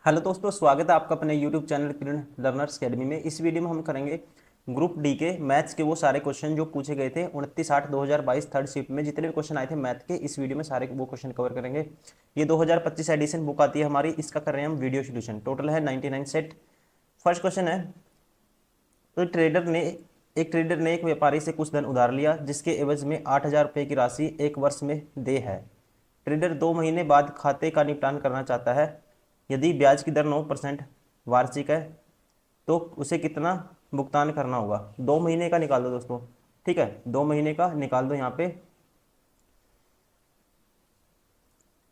Hello दोस्तों, स्वागत है आपका अपने यूट्यूब चैनल किरण लर्नर्स अकेडमी में। इस वीडियो में हम करेंगे ग्रुप डी के मैथ्स के वो सारे क्वेश्चन जो पूछे गए थे 29/8/2022 थर्ड शिफ्ट में। जितने भी क्वेश्चन आए थे मैथ के, इस वीडियो में सारे वो क्वेश्चन कवर करेंगे। ये 2025 एडिशन बुक आती है हमारी, इसका कर रहे हैं हम वीडियो सोल्यूशन। टोटल है 99 सेट। फर्स्ट क्वेश्चन है, तो एक ट्रेडर ने एक व्यापारी से कुछ धन उधार लिया जिसके एवज में 8,000 रुपये की राशि एक वर्ष में दे है। ट्रेडर 2 महीने बाद खाते का निपटान करना चाहता है। यदि ब्याज की दर 9% वार्षिक है तो उसे कितना भुगतान करना होगा। 2 महीने का निकाल दो दोस्तों। ठीक है, 2 महीने का निकाल दो यहाँ पे।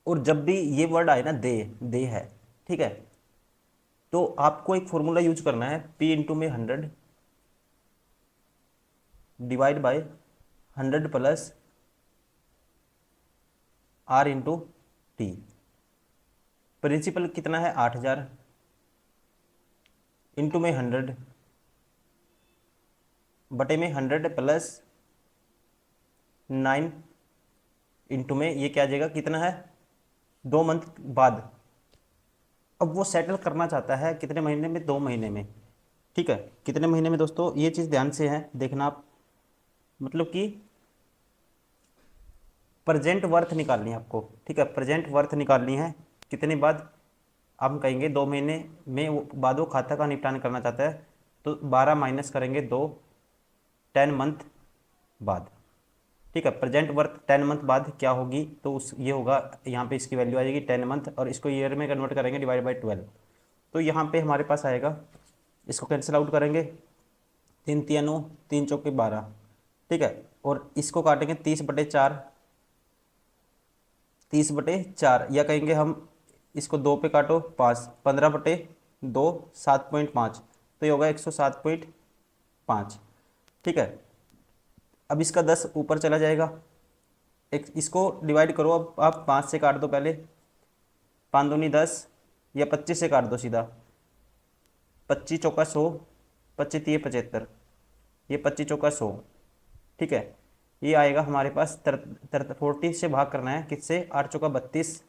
और जब भी ये वर्ड आए ना, दे दे है, ठीक है, तो आपको एक फॉर्मूला यूज करना है। P इंटू में 100 divide by 100 plus R into t. Principal कितना है 8,000 इंटू में 100 बटे में 100 प्लस 9 इंटू में ये क्या आ जाएगा, कितना है 2 मंथ बाद। अब वो सेटल करना चाहता है कितने महीने में, 2 महीने में। ठीक है, कितने महीने में दोस्तों, ये चीज़ ध्यान से है देखना आप। मतलब कि प्रेजेंट वर्थ निकालनी है आपको। ठीक है, प्रेजेंट वर्थ निकालनी है कितने बाद। हम कहेंगे 2 महीने में बाद वो खाता का निपटान करना चाहता है, तो 12 माइनस करेंगे 2, 10 मंथ बाद। ठीक है, प्रेजेंट वर्थ 10 मंथ बाद क्या होगी, तो उस ये होगा यहाँ पे, इसकी वैल्यू आ जाएगी 10 मंथ, और इसको ईयर में कन्वर्ट करेंगे डिवाइड बाई 12। तो यहाँ पे हमारे पास आएगा, इसको कैंसिल आउट करेंगे, 3 3 9, 3 चौके 12। ठीक है, और इसको काटेंगे 30/4, 30/4, या कहेंगे हम इसको 2 पे काटो 5, 15/2 7.5, तो ये होगा 107.5। ठीक है, अब इसका 10 ऊपर चला जाएगा। एक इसको डिवाइड करो, अब आप 5 से काट दो पहले, 5 दूनी 10, या 25 से काट दो सीधा, 25 चौका 100, 25 3 75, ये 25 चौका 100। ठीक है, ये आएगा हमारे पास 40 से भाग करना है किससे, 8 चौका 32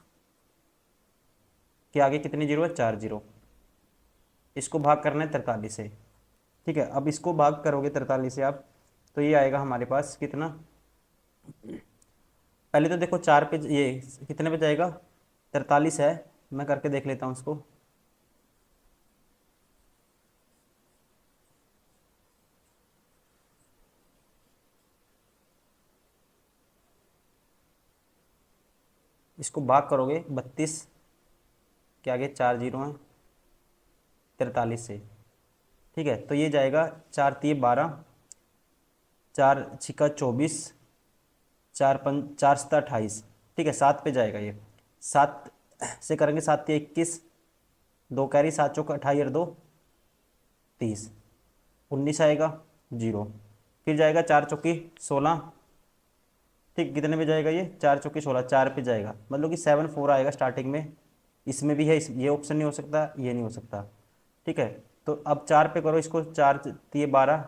के आगे कितनी जीरो है, 4 जीरो। इसको भाग करना है 43 से। ठीक है, अब इसको भाग करोगे 43 से आप, तो ये आएगा हमारे पास कितना। पहले तो देखो 4 पे ये कितने पे जाएगा, 43 है, मैं करके देख लेता हूँ उसको। इसको भाग करोगे 32 के आगे 4 जीरो हैं, 43 से। ठीक है, तो ये जाएगा 4 3 12, 4 6 24, 4 5 4 7 28। ठीक है, 7 पे जाएगा ये, 7 से करेंगे, 7 3 21, 2 कैरी, 7 चौका 28 और 2 30, 19 आएगा, जीरो। फिर जाएगा 4 चौकी 16। ठीक, कितने पे जाएगा ये, 4 चौकी 16, 4 पे जाएगा, मतलब कि 7 4 आएगा स्टार्टिंग में। इसमें भी है, ये ऑप्शन नहीं हो सकता, ये नहीं हो सकता। ठीक है, तो अब 4 पे करो इसको, 4 3 12,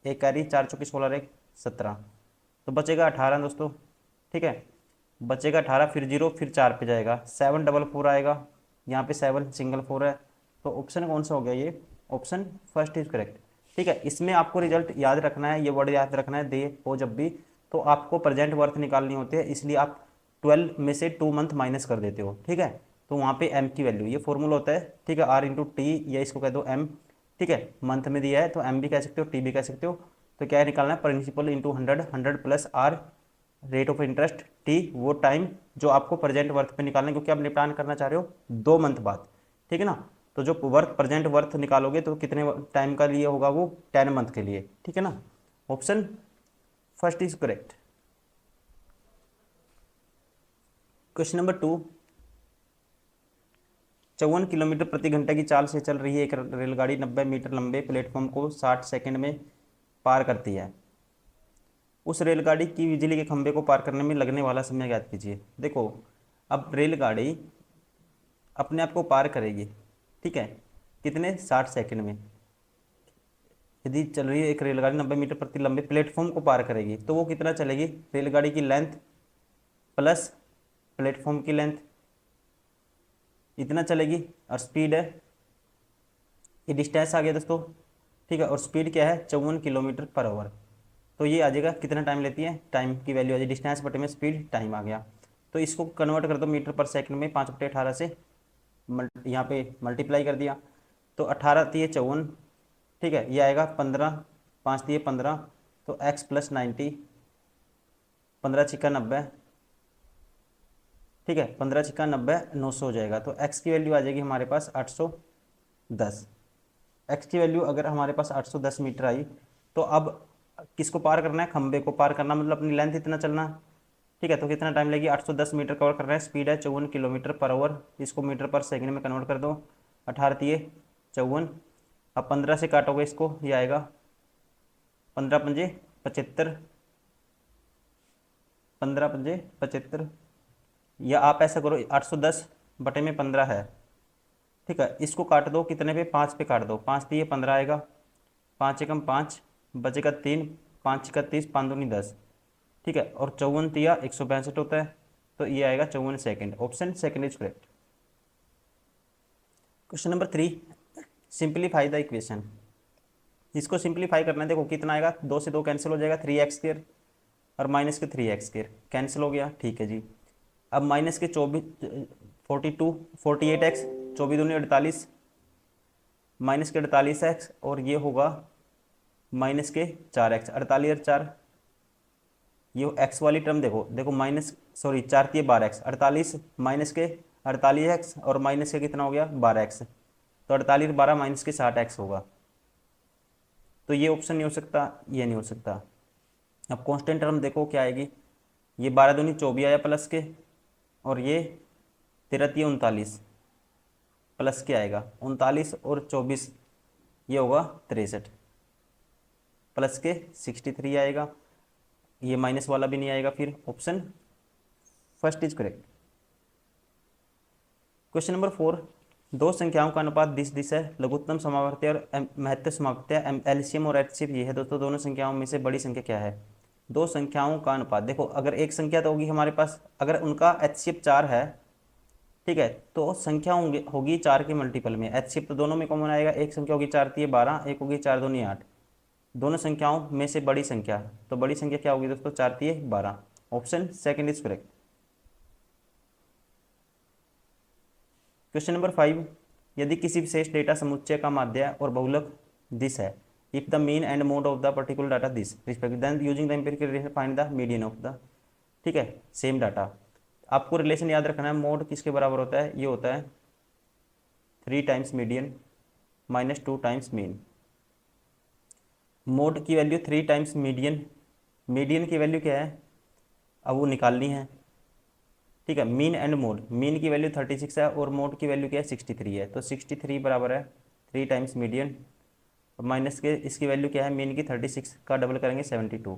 एक कैरी, 4 चौकी 16 एक 17, तो बचेगा 18 दोस्तों। ठीक है, बचेगा 18, फिर जीरो, फिर 4 पे जाएगा, 7 4 4 आएगा। यहाँ पे 7 सिंगल 4 है, तो ऑप्शन कौन सा हो गया, ये ऑप्शन फर्स्ट इज करेक्ट। ठीक है, इसमें आपको रिजल्ट याद रखना है, ये वर्ड याद रखना है, दे हो जब भी, तो आपको प्रेजेंट वर्थ निकालनी होती है, इसलिए आप 12 में से 2 मंथ माइनस कर देते हो। ठीक है, तो वहाँ पे m की वैल्यू, ये फॉर्मूला होता है। ठीक है, r इंटू टी, या इसको कह दो m। ठीक है, मंथ में दिया है तो m भी कह सकते हो, t भी कह सकते हो। तो क्या है, निकालना है principal into 100, 100 plus r rate of interest t, वो टाइम जो आपको प्रेजेंट वर्थ पे निकालना है, क्योंकि आप निपटान करना चाह रहे हो 2 मंथ बाद। ठीक है ना, तो जो वर्थ प्रेजेंट वर्थ निकालोगे तो कितने टाइम का लिए होगा, वो 10 मंथ के लिए। ठीक है ना, option first is correct. Question number 2, 54 kilometre प्रति घंटे की चाल से चल रही है एक रेलगाड़ी 90 मीटर लंबे प्लेटफॉर्म को 60 सेकंड में पार करती है। उस रेलगाड़ी की बिजली के खंभे को पार करने में लगने वाला समय ज्ञात कीजिए। देखो, अब रेलगाड़ी अपने आप को पार करेगी, ठीक है, कितने, 60 सेकंड में। यदि चल रही है एक रेलगाड़ी 90 मीटर प्रति लंबे प्लेटफॉर्म को पार करेगी, तो वो कितना चलेगी, रेलगाड़ी की लेंथ प्लस प्लेटफॉर्म की लेंथ, इतना चलेगी और स्पीड है, ये डिस्टेंस आ गया दोस्तों, ठीक है, और स्पीड क्या है 54 किलोमीटर पर आवर। तो ये आ जाएगा कितना टाइम लेती है, टाइम की वैल्यू आ जाएगी, डिस्टेंस बटे में स्पीड, टाइम आ गया। तो इसको कन्वर्ट कर दो मीटर पर सेकंड में, 5/18 से यहाँ पे मल्टीप्लाई कर दिया, तो 18×3 = 54, ठीक है, ये आएगा 15, 5×3 = 15, तो x + 90, 15×6 = 90, ठीक है, 15×6 = 90, 900 हो जाएगा। तो x की वैल्यू आ जाएगी हमारे पास 810। x की वैल्यू अगर हमारे पास 810 मीटर आई, तो अब किसको पार करना है, खंबे को पार करना, मतलब अपनी लेंथ इतना चलना, ठीक है। तो कितना टाइम लगेगी, 810 मीटर कवर कर रहे हैं, स्पीड है 54 किलोमीटर पर आवर, इसको मीटर पर सेकंड में कन्वर्ट कर दो, 18×3 = 54। अब 15 से काटोगे इसको, ये आएगा 15×5 = 75, 15×5 = 75, या आप ऐसा करो 810/15 है, ठीक है, इसको काट दो कितने पे, 5 पे काट दो, 5×3 = 15 आएगा, 5×1 = 5, बचेगा 3, 5×6 = 30, 5×2 = 10, ठीक है, और 54×3 = 162 होता है, तो ये आएगा 54 second. Option second is correct. Question number 3, simplify the equation. इसको सिंप्लीफाई करना है, देखो कितना आएगा, 2 से 2 कैंसिल हो जाएगा, 3x² और -3x² कैंसिल हो गया, ठीक है जी। अब माइनस के 48x, 24×2 = 48, माइनस के 48x, और ये होगा -4x, 48 और 4, ये x वाली टर्म देखो देखो, माइनस सॉरी 4×3 = 12x, 48 माइनस के 48x और माइनस के कितना हो गया 12x, तो 48 12 माइनस के 60x होगा। तो ये ऑप्शन नहीं हो सकता, ये नहीं हो सकता। अब कांस्टेंट टर्म देखो क्या आएगी, ये 12×2 = 24 आया प्लस के, और ये 13×3 = 39 प्लस के आएगा 39 और 24, ये होगा 63 प्लस के 63 आएगा, ये माइनस वाला भी नहीं आएगा, फिर option first is correct. Question number 4, दो संख्याओं का अनुपात 20 है, लघुत्तम समावर्ती और महत्तम समावर्ती, एलसीएम और एचसीएफ ये है दोस्तों, दोनों संख्याओं में से बड़ी संख्या क्या है। दो संख्याओं का अनुपात, देखो अगर एक संख्या तो होगी हमारे पास, अगर उनका एचसीएफ 4 है, ठीक है, तो संख्या होगी 4 के मल्टीपल में, एचसीएफ तो दोनों में कॉमन आएगा, एक संख्या होगी 4×3 = 12, एक होगी 4×2 = 8, दोनों संख्याओं में से बड़ी संख्या, तो बड़ी संख्या क्या होगी दोस्तों, 4×3 = 12, option second is correct. Question number 5, यदि किसी विशेष डेटा समुच्चय का माध्य और बहुलक दिस है, if the mean and mode of the particular data this respect, then using the empirical relation find the median of the, ठीक है, सेम डाटा। आपको रिलेशन याद रखना है, मोड किसके बराबर होता है, ये होता है 3 times median -2 times mean. Mode की वैल्यू 3 टाइम्स मीडियन, मीडियन की वैल्यू क्या है, अब वो निकालनी है, ठीक है। मीन एंड मोड, मीन की वैल्यू 36 है और मोड की वैल्यू क्या है 63 है, तो 63 बराबर है 3 टाइम्स मीडियन, और माइनस के इसकी वैल्यू क्या है, मीन की 36 का डबल करेंगे 72,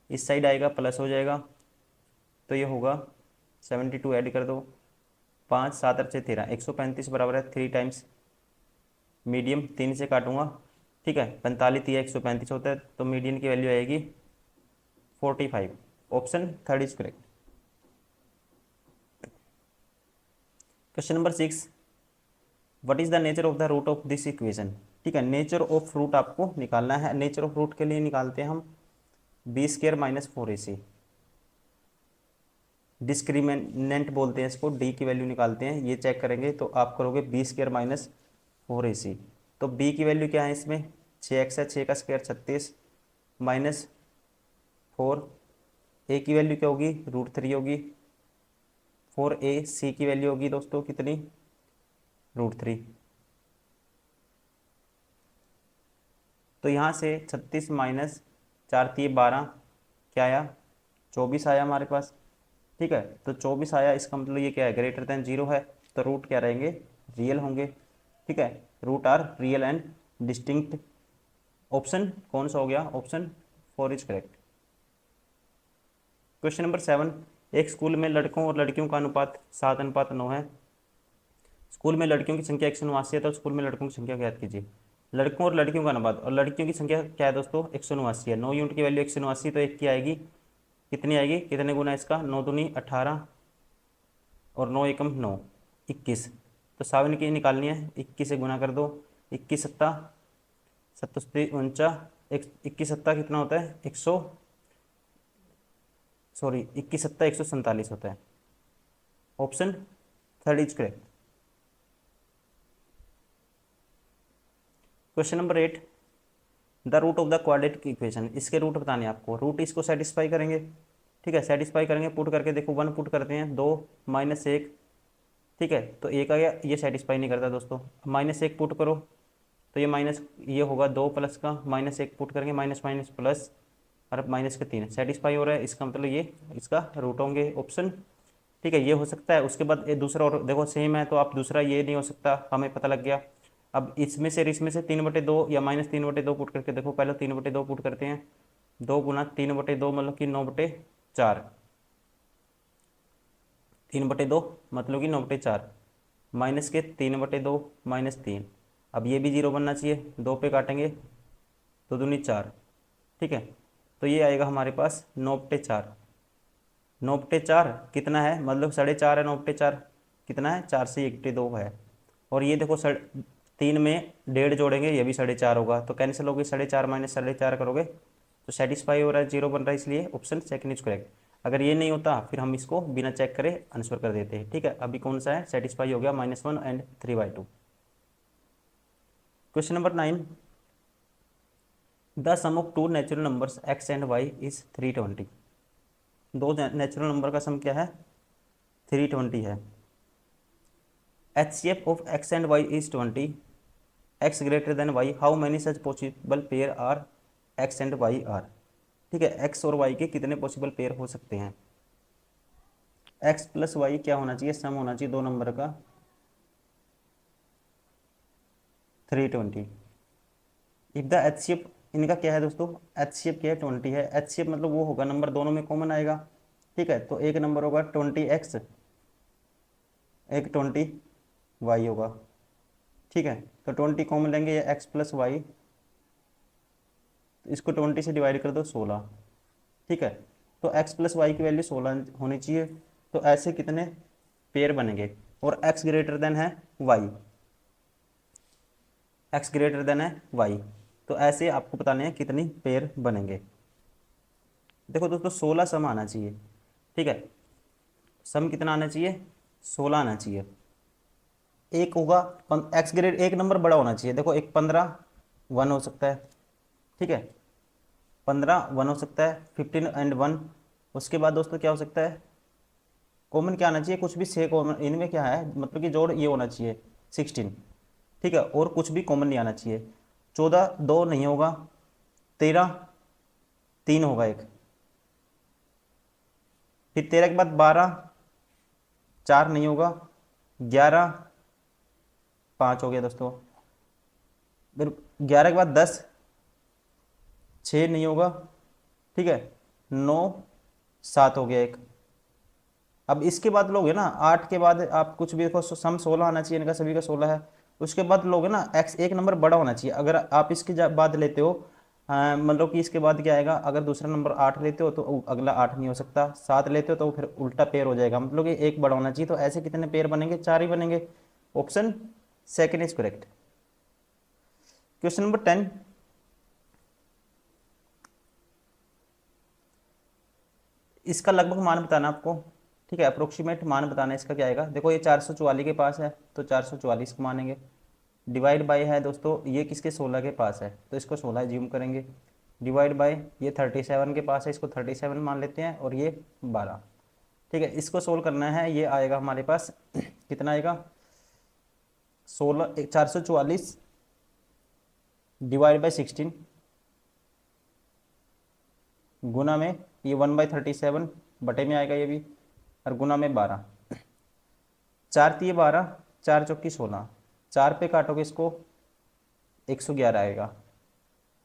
इस साइड आएगा प्लस हो जाएगा, तो ये होगा 72 ऐड कर दो, 5 7 8 6 13, 135 बराबर है 3 टाइम्स मीडियम, 3 से काटूंगा, ठीक है, 45 या 135 होता है, तो मीडियन की वैल्यू आएगी 45, option third is correct. Question number 6, what is the nature of the root of this equation, ठीक है, नेचर ऑफ रूट आपको निकालना है। नेचर ऑफ रूट के लिए निकालते हैं हम b² - 4ac, डिस्क्रिमिनेंट बोलते हैं इसको, डी की वैल्यू निकालते हैं, ये चेक करेंगे तो आप करोगे b² - 4ac, तो b की वैल्यू क्या है इसमें 6x है, 6 का स्क्वायर 36 -4, a की वैल्यू क्या होगी √3 होगी, 4ac की वैल्यू होगी दोस्तों कितनी √3, तो यहाँ से 36 - 4×3 = 12, क्या आया 24 आया हमारे पास, ठीक है, तो 24 आया, इसका मतलब ये क्या है ग्रेटर देन 0 है, तो रूट क्या रहेंगे रियल होंगे, ठीक है, root are real and distinct, option कौन सा हो गया, option 4 is correct. Question number 7, एक स्कूल में लड़कों और लड़कियों का अनुपात 7:9 है, स्कूल में लड़कियों की संख्या 189 है, तो स्कूल में लड़कों की संख्या ज्ञात कीजिए। लड़कों और लड़कियों का अनुपात, और लड़कियों की संख्या क्या है दोस्तों 189 है, 9 यूनिट की वैल्यू 189, तो एक की आएगी कितनी आएगी, कितने गुना इसका 9×2 = 18 और 9 × 1 = 9 21, तो 7 की निकालनी है, 21 से गुना कर दो, 21 सत्ता 49, 21 सत्ता कितना होता है 21 सत्ता 147 होता है। Option third is correct. Question number 8, the root of the quadratic equation, इसके रूट बताने आपको, रूट इसको सेटिस्फाई करेंगे, ठीक है, सेटिस्फाई करेंगे, पुट करके देखो 1 पुट करते हैं, 2 -1, ठीक है, तो 1 आ गया, ये सेटिस्फाई नहीं करता दोस्तों, -1 पुट करो तो ये माइनस, ये होगा 2 प्लस का, -1 पुट करेंगे, माइनस माइनस प्लस, और अब माइनस के 3 सेटिस्फाई हो रहा है, इसका मतलब ये इसका रूट होंगे ऑप्शन, ठीक है, ये हो सकता है। उसके बाद ये दूसरा, और देखो सेम है तो आप दूसरा ये नहीं हो सकता, हमें पता लग गया। अब इसमें से 3/2 या -3/2 पुट करके देखो, पहले 3/2 पुट करते हैं, 2 गुना 3/2 मतलब कि 9/4, 3/2 मतलब कि 9/4, माइनस के 3/2 -3, अब ये भी 0 बनना चाहिए, 2 पे काटेंगे, 2 दूनी 4, ठीक है, तो ये आएगा हमारे पास 9/4, 9/4 कितना है, मतलब 4.5 है, 9/4 कितना है, 4 से 1/2 है, और ये देखो 3 में 1.5 जोड़ेंगे, ये भी 4.5 होगा, तो कैंसिल होगी, 4.5 माइनस 4.5 करोगे तो सेटिस्फाई हो रहा है, 0 बन रहा है, इसलिए ऑप्शन सेकंड इज करेक्ट। अगर ये नहीं होता फिर हम इसको बिना चेक करे आंसर कर देते हैं, ठीक है। अभी कौन सा है, सेटिस्फाई हो गया, -1 and 3/2। Question number 9, the sum of two natural numbers x and y is 320, दो नेचुरल नंबर का सम क्या है, 320 है। HCF of x and y is 20, x greater than y, how many such possible pair are x and y are, ठीक है, x और y के कितने पॉसिबल पेयर हो सकते हैं। x प्लस y क्या होना चाहिए, सम होना चाहिए दो नंबर का 320। इफ द HCF, इनका क्या है दोस्तों, HCF क्या है 20 है, HCF मतलब वो होगा नंबर दोनों में कॉमन आएगा, ठीक है, तो एक नंबर होगा 20x, एक 20y होगा, ठीक है, तो 20 कॉमन लेंगे, ये x प्लस वाई, तो इसको 20 से डिवाइड कर दो 16, ठीक है, तो x प्लस वाई की वैल्यू 16 होनी चाहिए, तो ऐसे कितने पेयर बनेंगे, और x ग्रेटर देन है y, x ग्रेटर देन है y, तो ऐसे आपको बताने हैं कितनी पेयर बनेंगे। देखो दोस्तों 16 सम आना चाहिए, ठीक है, सम कितना आना चाहिए, 16 आना चाहिए, एक होगा एक्स ग्रेड, एक नंबर बड़ा होना चाहिए, देखो एक 15 1 हो सकता है, ठीक है, 15 1 हो सकता है, 15 एंड 1, उसके बाद दोस्तों क्या हो सकता है, कॉमन क्या आना चाहिए, कुछ भी से कॉमन, इनमें क्या है मतलब कि जोड़ ये होना चाहिए 16, ठीक है, और कुछ भी कॉमन नहीं आना चाहिए, 14 2 नहीं होगा, 13 3 होगा एक, फिर 13 के बाद 12 4 नहीं होगा, 11 5 हो गया दोस्तों, फिर 11 के बाद 10 6 नहीं होगा, ठीक है, 9 7 हो गया एक। अब इसके बाद लोगे ना 8 के बाद आप कुछ भी देखो, सम 16 आना चाहिए, इनका सभी का 16 है, उसके बाद लोगे ना एक्स एक नंबर बड़ा होना चाहिए, अगर आप इसके बाद लेते हो मतलब कि इसके बाद क्या आएगा, अगर दूसरा नंबर 8 लेते हो तो अगला 8 नहीं हो सकता, 7 लेते हो तो फिर उल्टा पेयर हो जाएगा, मतलब कि एक बड़ा होना चाहिए, तो ऐसे कितने पेयर बनेंगे, 4 ही बनेंगे, option second is correct. Question number 10, इसका लगभग मान बताना आपको, ठीक है, अप्रोक्सीमेट मान बताना इसका क्या आएगा, देखो ये 444 के पास है तो 444 को मानेंगे, डिवाइड बाय है दोस्तों ये किसके 16 के पास है तो इसको 16 ज्यूम करेंगे, डिवाइड बाय ये 37 के पास है, इसको 37 मान लेते हैं, और ये 12, ठीक है, इसको सोल्व करना है, ये आएगा हमारे पास कितना आएगा, 444 डिवाइड बाई 16 गुना में ये 1/37 बटे में आएगा ये भी, और गुना में 12, 4 तिये 12, 4 चौकी 16, 4 पे काटोगे इसको 111 आएगा,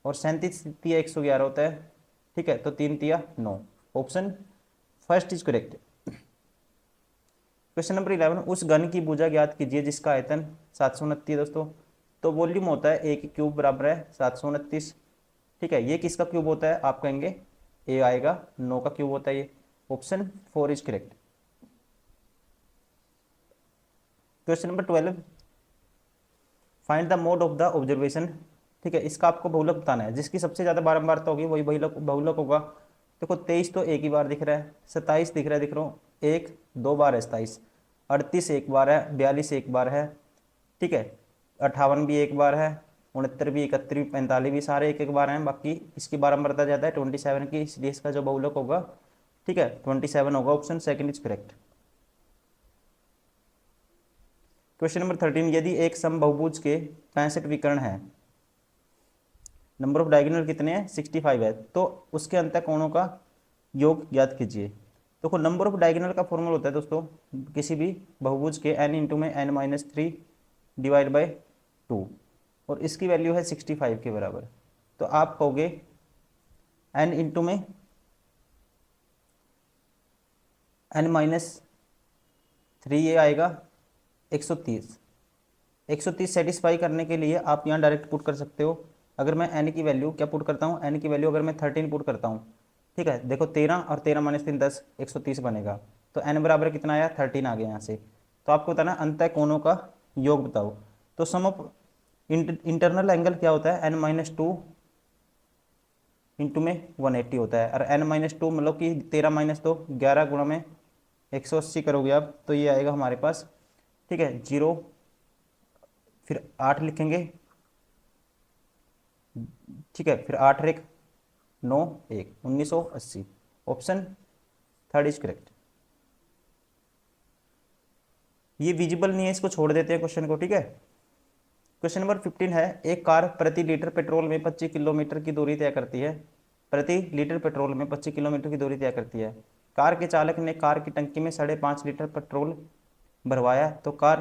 और 37 तिया 111 होता है, ठीक है, तो 3 तिया 9, option first is correct. Question number 11, उस घन की भुजा ज्ञात कीजिए जिसका आयतन 729 है दोस्तों, तो वॉल्यूम होता है ए की क्यूब बराबर है 729, ठीक है, ये किसका क्यूब होता है, आप कहेंगे ए आएगा, 9 का क्यूब होता है ये, option 4 is correct. Question number 12, find the mode of the observation. ठीक है, इसका आपको बहुलक बताना है, जिसकी सबसे ज़्यादा बारंबारता होगी वही बहुलक होगा। देखो 23 तो एक ही बार दिख रहा है, 27 दिख रहा है, दिख रहा हूँ एक दो बार है 27, 38 एक बार है, 42 एक बार है, ठीक है, 58 भी एक बार है, 69 भी, 31 भी, 45 भी, सारे एक एक बार हैं। बाकी इसकी बारंबारता ज़्यादा है 27 की, इसलिए इसका जो बहुलक होगा, ठीक है, 27 होगा। Option second is correct. Question number 13, यदि एक समबहुभुज के 65 विकर्ण है, नंबर ऑफ डायगोनल कितने हैं 65 है, तो उसके अंतःकोणों का योग ज्ञात कीजिए। देखो नंबर ऑफ डायगोनल का फॉर्मूला होता है दोस्तों किसी भी बहुभुज के n इंटू में n-3 डिवाइड बाई 2, और इसकी वैल्यू है 65 के बराबर। तो आप कहोगे n इंटू में n-3 ये आएगा 130। 130 सेटिस्फाई करने के लिए आप यहाँ डायरेक्ट पुट कर सकते हो। अगर मैं n की वैल्यू क्या पुट करता हूँ, n की वैल्यू अगर मैं 13 पुट करता हूँ, ठीक है, देखो 13 और 13 माइनस 3 10, 130 बनेगा। तो n बराबर कितना आया 13 आ गया यहाँ से। तो आपको बताना अंतःकोणों का योग बताओ। तो सम ऑफ इंटरनल एंगल क्या होता है, n-2 इंटू में 180 होता है, और n-2 मतलब कि 13 माइनस 2 11 गुणा में 180 करोगे आप, तो ये आएगा हमारे पास, ठीक है, 0, फिर 8 लिखेंगे, ठीक है, फिर 8 एक 9 1 1980। Option third is correct. ये विजिबल नहीं है, इसको छोड़ देते हैं क्वेश्चन को, ठीक है। क्वेश्चन नंबर 15 है, एक कार प्रति लीटर पेट्रोल में 25 किलोमीटर की दूरी तय करती है। प्रति लीटर पेट्रोल में 25 किलोमीटर की दूरी तय करती है। कार के चालक ने कार की टंकी में 5.5 लीटर पेट्रोल भरवाया, तो कार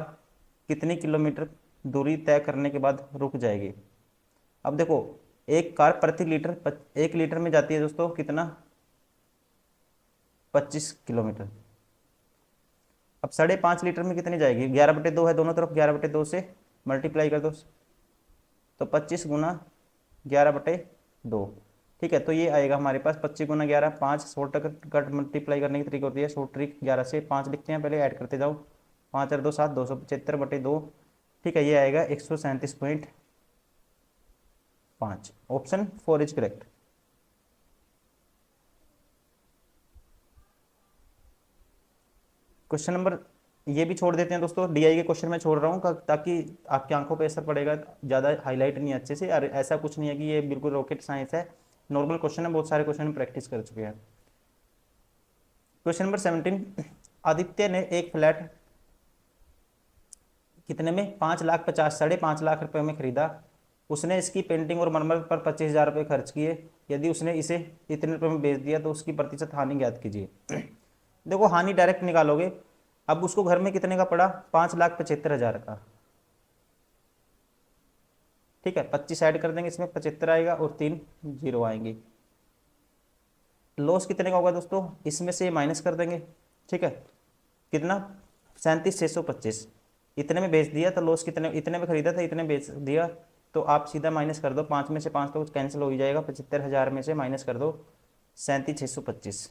कितनी किलोमीटर दूरी तय करने के बाद रुक जाएगी। अब देखो एक कार प्रति लीटर 1 लीटर में जाती है दोस्तों कितना, 25 किलोमीटर। अब 5.5 लीटर में कितनी जाएगी, 11/2 है दोनों तरफ, 11/2 से मल्टीप्लाई कर दो, तो 25 गुना 11/2, ठीक है। तो ये आएगा हमारे पास 25 गुना 11, 5 शॉर्ट कट मल्टीप्लाई करने की तरीक होती है, शॉर्ट ट्रिक 11 से 5 लिखते हैं, पहले ऐड करते जाओ, 5 और 2 7, 275/2, ठीक है, ये आएगा 137.5। Option 4 is correct. Question number, ये भी छोड़ देते हैं दोस्तों, डीआई के क्वेश्चन मैं छोड़ रहा हूँ ताकि आपकी आंखों पे असर पड़ेगा, ज़्यादा हाईलाइट नहीं अच्छे से, और ऐसा कुछ नहीं है कि ये बिल्कुल रॉकेट साइंस है, नॉर्मल क्वेश्चन है, बहुत सारे क्वेश्चन प्रैक्टिस कर चुके हैं। क्वेश्चन नंबर 17, आदित्य ने एक फ्लैट कितने में 5,50,000 लाख रुपए में खरीदा। उसने इसकी पेंटिंग और मरम्मत पर 25,000 रुपये खर्च किए। यदि उसने इसे इतने रुपये में बेच दिया तो उसकी प्रतिशत हानि ज्ञात कीजिए। देखो हानि डायरेक्ट निकालोगे। अब उसको घर में कितने का पड़ा, 5,75,000 का, ठीक है, 25 ऐड कर देंगे इसमें, 75 आएगा और 3 0 आएंगे। लॉस कितने का होगा दोस्तों, इसमें से माइनस कर देंगे, ठीक है, कितना 37,625। इतने में बेच दिया तो लॉस कितने, इतने में खरीदा था इतने बेच दिया, तो आप सीधा माइनस कर दो, 5 में से 5 तो कैंसिल हो ही जाएगा, 75,000 में से माइनस कर दो 37,625।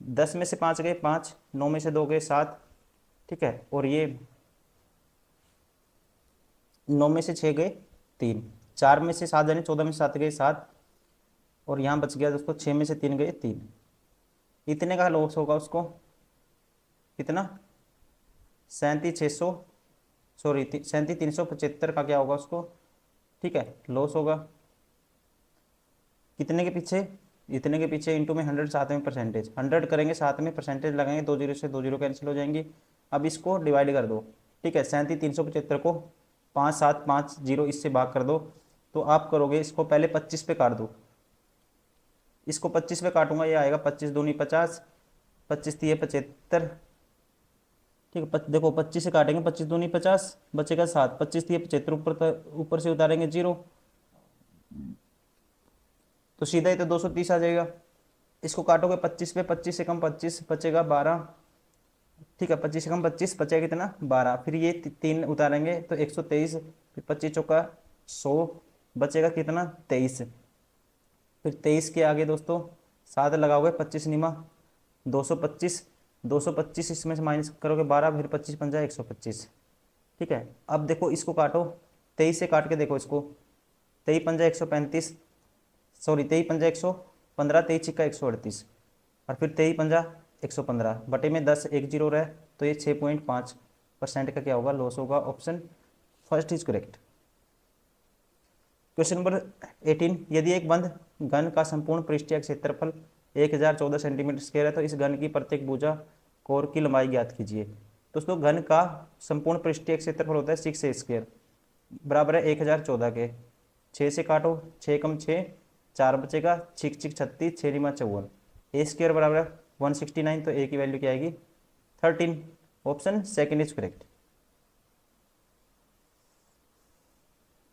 10 में से 5 गए 5, 9 में से 2 गए 7, ठीक है, और ये 9 में से 6 गए 3, 4 में से 7 जाने 14 में से 7 गए 7, और यहाँ बच गया दोस्तों 6 में से 3 गए 3। इतने का लॉस होगा उसको, कितना 37,600, सॉरी 37,375 का क्या होगा उसको, ठीक है, लॉस होगा। कितने के पीछे, इतने के पीछे इंटू में 100 साथ में परसेंटेज, 100 करेंगे साथ में परसेंटेज लगाएंगे, 2 0 से 2 0 कैंसिल हो जाएंगी। अब इसको डिवाइड कर दो, ठीक है, 37,375 को 5 7 5 0 इससे भाग कर दो, तो आप करोगे इसको पहले 25 पे काट दो, इसको 25 पे काटूंगा, ये आएगा 25 दूनी 50, 25 3 75, ठीक है, देखो 25 से काटेंगे, 25 दूनी 50, बचेगा 7, 25 3 75, ऊपर से उतारेंगे 0, तो सीधा ही तो 230 आ जाएगा। इसको काटोगे 25 पे, 25 से कम 25 बचेगा 12, ठीक है, 25 से कम 25 बचेगा कितना 12, फिर ये 3 उतारेंगे तो 123, फिर 25 चौका 100, बचेगा कितना 23, फिर 23 के आगे दोस्तों 7 लगाओगे, 25 निमा 225, 225 इसमें से माइनस करोगे 12, फिर 25 पंजा 125। ठीक है, अब देखो इसको काटो, 23 से काट के देखो इसको, 23 पंजा 135, सॉरी 23 पंजा 115, 23 छिक्का 138, और फिर 23 पंजा 115 बटे में 10 एक जीरो रहे, तो ये 6.5% का क्या होगा, लॉस होगा। Option first is correct. Question number 18, यदि एक बंद घन का संपूर्ण पृष्ठीय क्षेत्रफल 1014 सेंटीमीटर स्क्वायर है तो इस घन की प्रत्येक भुजा कोर की लंबाई ज्ञात कीजिए। दोस्तों घन का संपूर्ण पृष्ठीय क्षेत्रफल होता है 6 स्क्वायर, बराबर है 1014 के। 6 से काटो, 6 कम 6, 4 बचेगा, 6 6 36, 6 निमा 54, ए स्क्वायर बराबर है 169, तो ए की वैल्यू क्या आएगी 13। Option second is correct.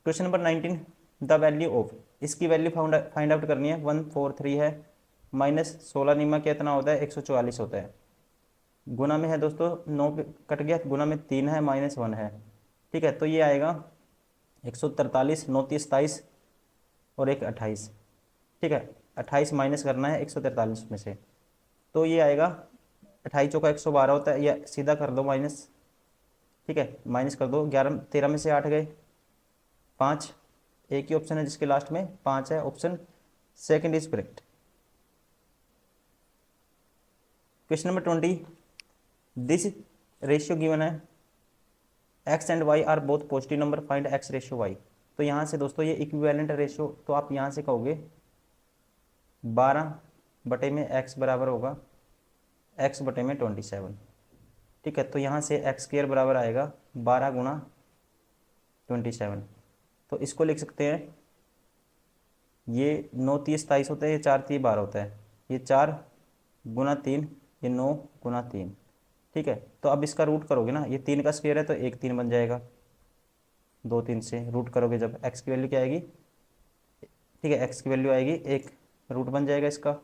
Question number 19, the value of, इसकी वैल्यू फाइंड आउट करनी है। 143 है, माइनस 16 निमा कितना होता है 144 होता है, गुना में है दोस्तों 9 कट गया, गुना में 3 है, -1 है। ठीक है, तो ये आएगा 143, 9 30 27 और 1 28। ठीक है, 28 माइनस करना है 143 में से, तो ये आएगा 28 चौका 112 होता है, या सीधा कर दो माइनस। ठीक है, माइनस कर दो, 11 13 में से 8 गए 5, एक ही ऑप्शन है जिसके लास्ट में 5 है। Option second is correct. Question number 20, this ratio given है x and y are both positive number, find x ratio y। तो यहाँ से दोस्तों ये इक्विवेलेंट रेशियो, तो आप यहाँ से कहोगे 12 बटे में x बराबर होगा x बटे में 27। ठीक है, तो यहाँ से x स्क्वायर बराबर आएगा 12 गुणा 27, तो इसको लिख सकते हैं, ये 9 30 27 होता है, ये 4 3 12 होता है, ये 4 गुना 3, ये 9 गुना 3। ठीक है, तो अब इसका रूट करोगे ना, ये 3 का स्क्वायर है तो 1 3 बन जाएगा, 2 3 से रूट करोगे जब x की वैल्यू क्या आएगी, ठीक है x की वैल्यू आएगी 1, रूट बन जाएगा इसका,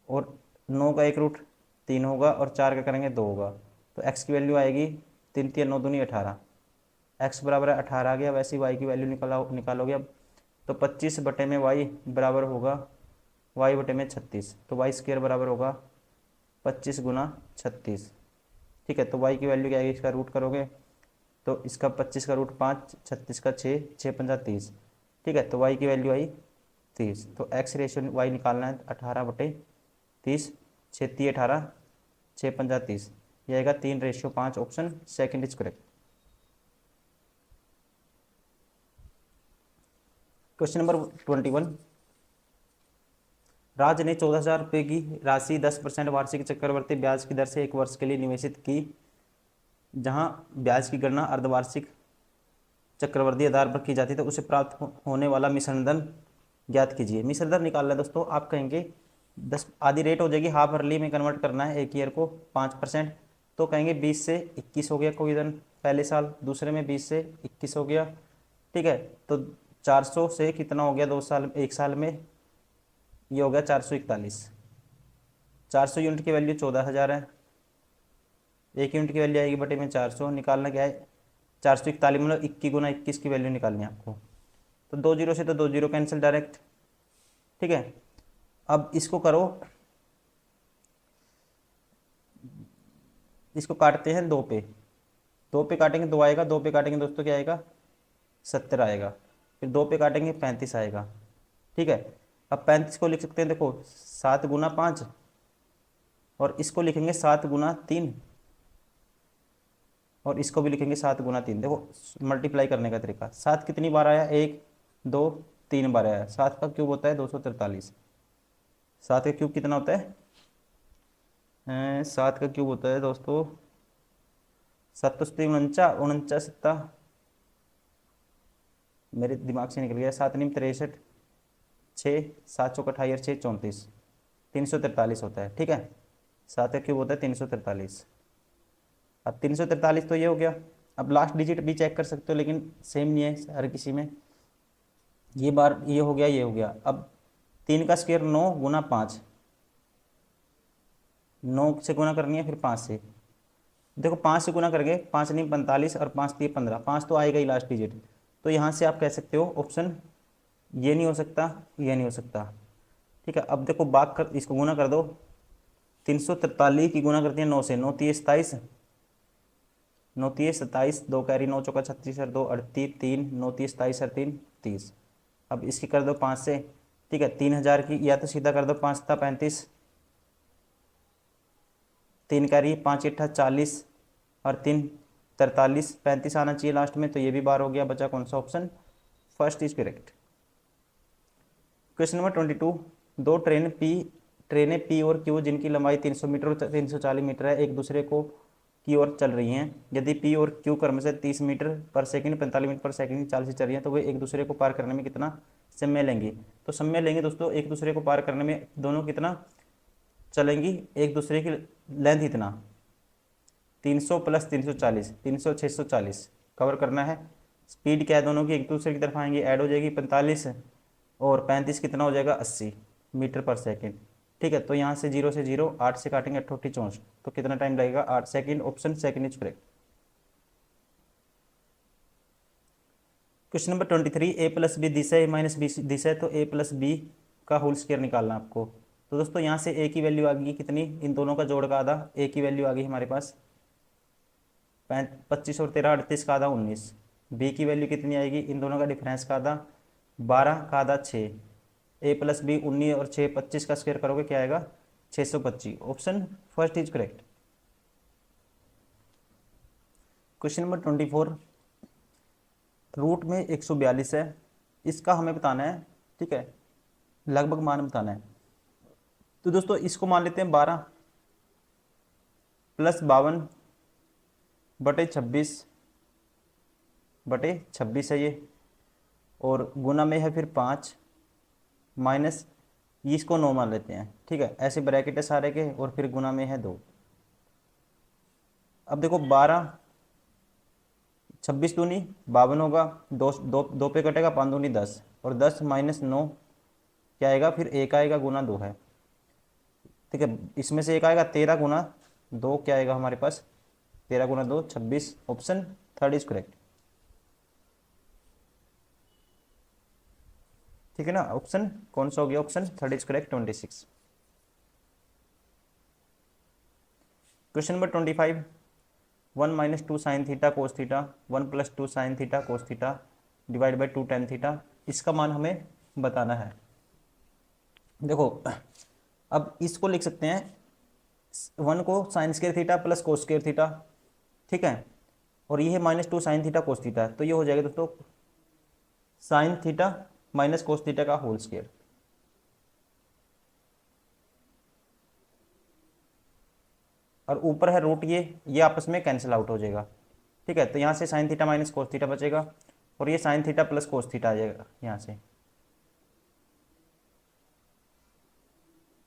और 9 का 1 रूट 3 होगा, और 4 का करेंगे 2 होगा, तो x की वैल्यू आएगी 3 3 9 दूनी 18, x बराबर है 18 आ गया। वैसे ही y की वैल्यू निकालोगे अब, तो 25 बटे में y बराबर होगा y बटे में 36, तो y स्क्वायर बराबर होगा 25 गुना 36। ठीक है, तो y की वैल्यू क्या आएगी, इसका रूट करोगे तो इसका 25 का रूट 5, 36 का 6, 6 पंजा 30। ठीक है, तो y की वैल्यू आई 30, तो x रेशियो y निकालना है 18 बटे 30, 6 3 18, 6 पंजा 30, यह आएगा 3:5। Option second is correct. Question number 21, राज ने 14,000 रुपये की राशि 10% वार्षिक चक्रवर्ती ब्याज की दर से 1 वर्ष के लिए निवेशित की, जहां ब्याज की गणना अर्धवार्षिक चक्रवर्ती आधार पर की जाती है, तो उसे प्राप्त होने वाला मिश्रण धन ज्ञात कीजिए। मिश्रण धन निकालना है दोस्तों, आप कहेंगे 10 आधी रेट हो जाएगी, हाफ अर्ली में कन्वर्ट करना है, एक ईयर को 5%, तो कहेंगे 20 से 21 हो गया कोई धन पहले साल, दूसरे में 20 से 21 हो गया। ठीक है, तो 400 से कितना हो गया 2 साल, 1 साल में ये हो गया 441। 400 यूनिट की वैल्यू 14,000 है, 1 यूनिट की वैल्यू आएगी बटे में 400, निकालना क्या है 441, मतलब 21 गुना 21 की वैल्यू निकालनी है आपको, तो 2 जीरो से तो 2 जीरो कैंसिल डायरेक्ट। ठीक है, अब इसको करो, इसको काटते हैं 2 पे, 2 पे काटेंगे 2 आएगा, 2 पे काटेंगे दोस्तों क्या आएगा 70 आएगा, फिर 2 पे काटेंगे 35 आएगा। ठीक है, अब 35 को लिख सकते हैं, देखो 7 गुना 5, और इसको लिखेंगे 7 गुना 3, और इसको भी लिखेंगे 7 गुना 3। देखो मल्टीप्लाई करने का तरीका, 7 कितनी बार आया 1 2 3 बार आया, 7 का क्यूब होता है 243, 7 का क्यूब कितना होता है 7 का क्यूब होता है दोस्तों 7 49 49 सत्ता, मेरे दिमाग से निकल गया, 7 नीम 63, 6 7 चौक 28 6 34, 343 होता है। ठीक है, 7 का क्यूब होता है 343। अब 343 तो ये हो गया, अब लास्ट डिजिट भी चेक कर सकते हो, लेकिन सेम नहीं है हर किसी में, ये बार ये हो गया ये हो गया। अब 3 का स्क्वायर 9 गुना 5, 9 से गुना करनी है फिर 5 से, देखो 5 से गुना करके 5 नहीं 45 और 5 3 15, 5 तो आएगा ही लास्ट डिजिट, तो यहाँ से आप कह सकते हो ऑप्शन ये नहीं हो सकता, ये नहीं हो सकता। ठीक है, अब देखो बाग कर, इसको गुना कर दो, 343 की गुना करती है 9 से, 9 3 27, 9 3 27, 2 कैरी 9 चौका 36 और 2 38, 3 9 3 27 और 3 30। अब इसकी कर दो 5 से, ठीक है। 3000 की या तो सीधा कर दो, 5 था 35, 3 कैरी 5 इट्ठा 40 और 3 43, 35 आना चाहिए लास्ट में, तो ये भी बार हो गया। बचा कौन सा option? First is correct. Question number 22, दो ट्रेनें पी और क्यू जिनकी लंबाई 300 मीटर और 340 मीटर है, एक दूसरे को की ओर चल रही हैं। यदि पी और क्यू क्रमशः 30 मीटर पर सेकंड, 45 मीटर पर सेकंड की चाल से चल रही हैं, तो वे एक दूसरे को पार करने में कितना समय लेंगी? तो समय लेंगे दोस्तों, एक दूसरे को पार करने में दोनों कितना चलेंगी, एक दूसरे की लेंथ इतना 300 प्लस 340, 300 640 कवर करना है। स्पीड क्या है दोनों की, एक दूसरे की तरफ आएंगे, ऐड हो जाएगी 45 और 35 कितना हो जाएगा 80 मीटर पर सेकंड। ठीक है, तो यहाँ से 0 से 0, 8 से काटेंगे 88 64, तो कितना टाइम लगेगा? 8 second. Option second is correct. Question number 23, A plus B दिशा है माइनस बी दिशा है, तो ए प्लस बी का होल स्क्वायर निकालना आपको। तो दोस्तों यहाँ से ए की वैल्यू आ गई कितनी, इन दोनों का जोड़ का आधा, ए की वैल्यू आ गई हमारे पास 25 और 13 38 का आधा 19। बी की वैल्यू कितनी आएगी, इन दोनों का डिफरेंस का आधा 12 का आधा 6। ए प्लस बी 19 और 6 25 का स्क्वायर करोगे क्या आएगा? 625। Option first is correct. Question number 24, root में 142 है, इसका हमें बताना है, ठीक है, लगभग मान बताना है। तो दोस्तों इसको मान लेते हैं 12 प्लस 52 बटे 26 है ये, और गुना में है फिर 5 माइनस इसको 9 मान लेते हैं, ठीक है। ऐसे ब्रैकेट है सारे के, और फिर गुना में है 2। अब देखो 12 26 दूनी 52 होगा, 2 पे कटेगा, 5 दूनी 10 और 10 माइनस 9 क्या आएगा? फिर 1 आएगा, गुना 2 है, ठीक है। इसमें से 1 आएगा, 13 गुना 2 क्या आएगा हमारे पास? 13 गुना 2 26। ऑप्शन थर्ड इज करेक्ट, ठीक है ना। ऑप्शन कौन सा हो गया? Option third is correct 26। Question number 25, 1 minus 2 sine theta cos theta, 1 plus 2 sine theta cos theta divide by 2 tan theta, इसका मान हमें बताना है। देखो अब इसको लिख सकते हैं 1 को sine square theta plus cos square theta, ठीक है, और ये है minus 2 sine theta cos theta, तो ये हो जाएगा दोस्तों sign theta minus cos theta का होल स्क्वायर। और ऊपर है रूट, ये आपस में कैंसिल आउट हो जाएगा, ठीक है। तो यहाँ से sine theta minus cos theta बचेगा, और ये sine theta plus cos theta आ जाएगा यहाँ से,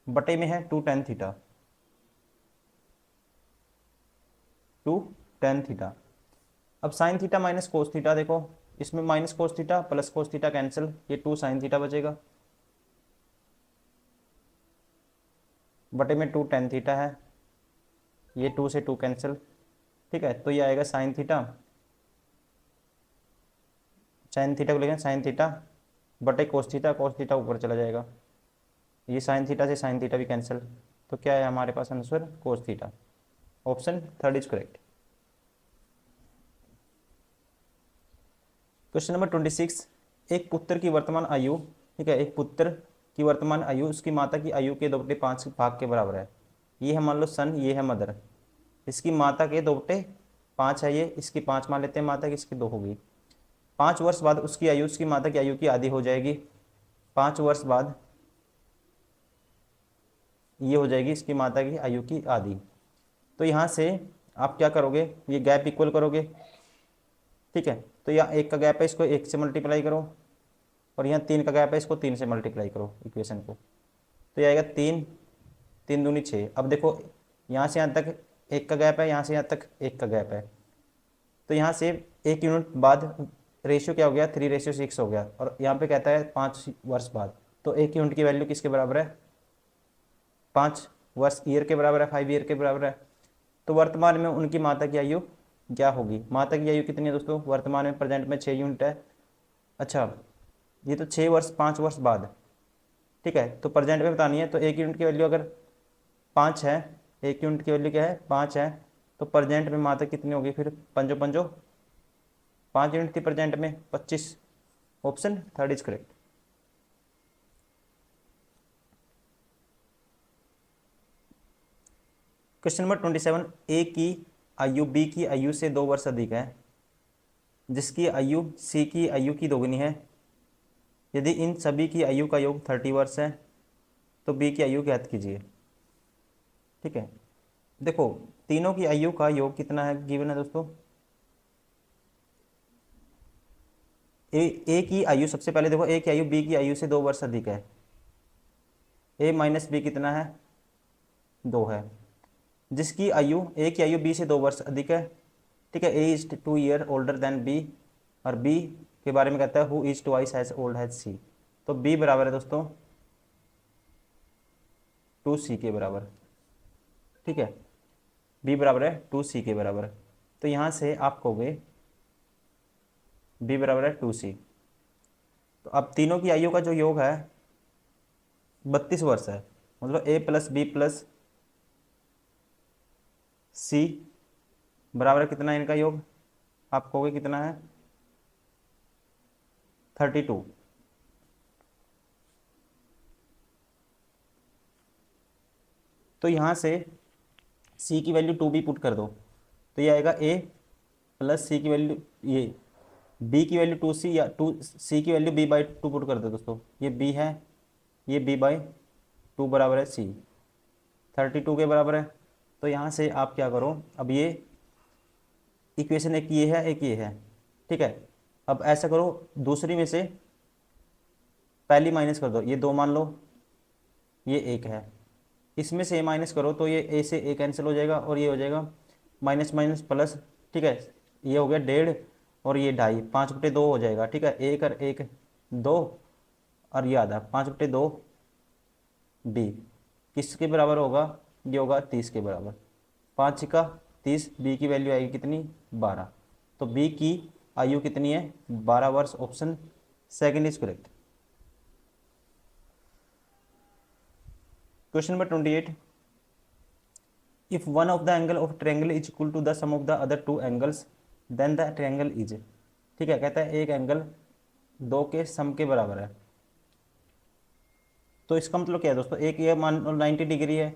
बटे में है 2 टेन थीटा, 2 टेन थीटा। अब sine theta minus cos theta, देखो इसमें minus cos theta plus cos theta cancel, ये 2 साइन थीटा बचेगा, बटे में 2 टेन थीटा है, ये 2 से 2 कैंसिल, ठीक है। तो ये आएगा साइन थीटा को लेंगे साइन थीटा बटे कोस थीटा ऊपर चला जाएगा, ये साइन थीटा से साइन थीटा भी कैंसिल, तो क्या है हमारे पास answer? Cos theta. Option third is correct. Question number 26, एक पुत्र की वर्तमान आयु, ठीक है, एक पुत्र की वर्तमान आयु उसकी माता की आयु के 2/5 भाग के बराबर है। ये है मान लो सन, ये है मदर, इसकी माता के 2/5 है, ये इसकी 5 मान लेते हैं माता की, इसकी 2 होगी। 5 वर्ष बाद उसकी आयु उसकी माता की आयु की आधी हो जाएगी, 5 वर्ष बाद ये हो जाएगी इसकी माता की आयु की आधी। तो यहाँ से आप क्या करोगे, ये गैप इक्वल करोगे, ठीक है। तो यहाँ 1 का गैप है, इसको 1 से मल्टीप्लाई करो, और यहाँ 3 का गैप है, इसको 3 से मल्टीप्लाई करो इक्वेशन को, तो ये आएगा 3 3 दूनी 6। अब देखो यहाँ से यहाँ तक 1 का गैप है, यहाँ से यहाँ तक 1 का गैप है, तो यहाँ से 1 यूनिट बाद रेशियो क्या हो गया? 3:6 हो गया, और यहाँ पे कहता है 5 वर्ष बाद, तो 1 यूनिट की वैल्यू किसके बराबर है? 5 वर्ष ईयर के बराबर है, 5 ईयर के बराबर है। तो वर्तमान में उनकी माता की आयु क्या होगी? माता की आयु कितनी है दोस्तों? वर्तमान में प्रेजेंट में 6 यूनिट है, अच्छा ये तो 6 वर्ष 5 वर्ष बाद, ठीक है। तो प्रेजेंट में बतानी है, तो 1 यूनिट की वैल्यू अगर 5 है, 1 यूनिट की वैल्यू क्या है 5 है, तो प्रेजेंट में मात्रा कितनी होगी फिर, पंजो पंजो 5 यूनिट थी प्रेजेंट में, 25। Option third is correct. Question number 27, ए की आयु बी की आयु से 2 वर्ष अधिक है, जिसकी आयु सी की आयु की दोगुनी है। यदि इन सभी की आयु का योग 30 वर्ष है तो बी की आयु ज्ञात कीजिए। ठीक है, देखो तीनों की आयु का योग कितना है गिवन है दोस्तों। ए की आयु, सबसे पहले देखो ए की आयु बी की आयु से 2 वर्ष अधिक है, ए माइनस बी कितना है 2 है, जिसकी आयु ए की आयु बी से 2 वर्ष अधिक है। ठीक है, A is 2 year older than B, और बी के बारे में कहता है who is twice as old as C. तो बी बराबर है दोस्तों 2C के बराबर। ठीक है, बी बराबर है 2C के बराबर। तो यहाँ से आप कहोगे बी बराबर है 2C। तो अब तीनों की आयु का जो योग है 32 वर्ष है, मतलब ए प्लस बी प्लस सी बराबर है कितना इनका योग, आप कहोगे कितना है 32। तो यहाँ से सी की वैल्यू 2 भी पुट कर दो, तो ये आएगा ए प्लस सी की वैल्यू, ये बी की वैल्यू 2C, या 2C की वैल्यू b/2 पुट कर दो दोस्तों, ये b है, ये b/2 बराबर है c, 32 के बराबर है। तो यहाँ से आप क्या करो, अब ये इक्वेशन एक ये है एक ये है। ठीक है, अब ऐसा करो दूसरी में से पहली माइनस कर दो, ये 2 मान लो, ये 1 है, इसमें से a माइनस करो तो ये a से a कैंसिल हो जाएगा और ये हो जाएगा माइनस माइनस प्लस। ठीक है, ये हो गया 1.5 और ये 2.5, 5/2 हो जाएगा। ठीक है, 1 और 1 2, और ये आधा 5/2 b किसके बराबर होगा, ये होगा 30 के बराबर। 5 छिका 30, b की वैल्यू आएगी कितनी 12। तो b की आयु कितनी है 12 वर्ष, option second is correct. Question number 28, if one of the angle of triangle is equal to the sum of the other 2 angles then the triangle is. ठीक है, कहता है एक एंगल 2 के सम के बराबर है। तो इसका मतलब क्या है दोस्तों, एक ये मान लो 90 डिग्री है।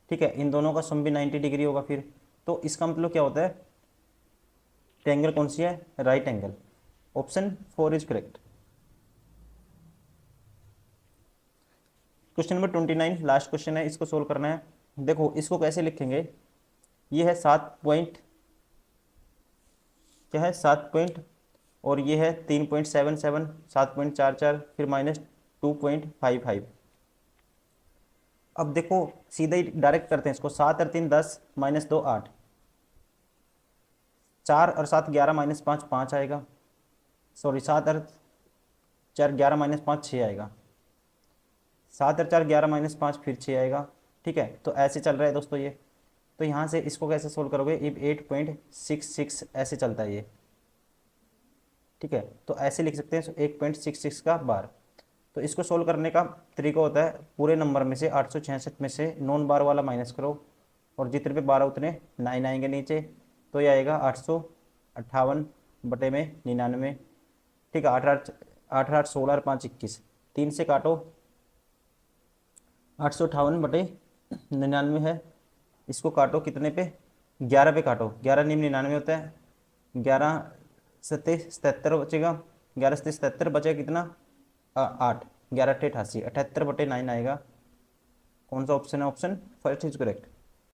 ठीक है, इन दोनों का सम भी 90 डिग्री होगा फिर, तो इसका मतलब क्या होता है, ट्रायंगल कौन सी है, right angle. Option 4 is correct. Question number 29 last question है, इसको सोल्व करना है। देखो इसको कैसे लिखेंगे, ये है 7 पॉइंट, क्या है 7 पॉइंट, और ये है 3.77, 7.44, फिर -2.55। अब देखो सीधे ही डायरेक्ट करते हैं इसको, 7 और 3 10, -2 8, 4 और 7 11, -5 5 आएगा, सॉरी 7 और 4 11 -5 6 आएगा, 7 और 4 11 -5 फिर 6 आएगा। ठीक है, तो ऐसे चल रहा है दोस्तों ये। तो यहाँ से इसको कैसे सोल्व करोगे, इफ 8.66 ऐसे चलता है ये। ठीक है, तो ऐसे लिख सकते हैं 8.66 का बार। तो इसको सोल्व करने का तरीका होता है, पूरे नंबर में से 866 में से नॉन बार वाला माइनस करो, और जितने पे 12 उतने 9 आएंगे नीचे, तो ये आएगा 858 बटे में 99। ठीक है, 8 8 8 16 और 5 21, 3 से काटो, 858 बटे 99 है, इसको काटो कितने पे 11 पे काटो, 11 निम 99 होता है, 11 सत्ते 77 बचेगा, 11 सत्ते 77 बचेगा कितना 8, 11 88 78 बटे 9 आएगा। कौन सा ऑप्शन है, ऑप्शन फर्स्ट इज करेक्ट।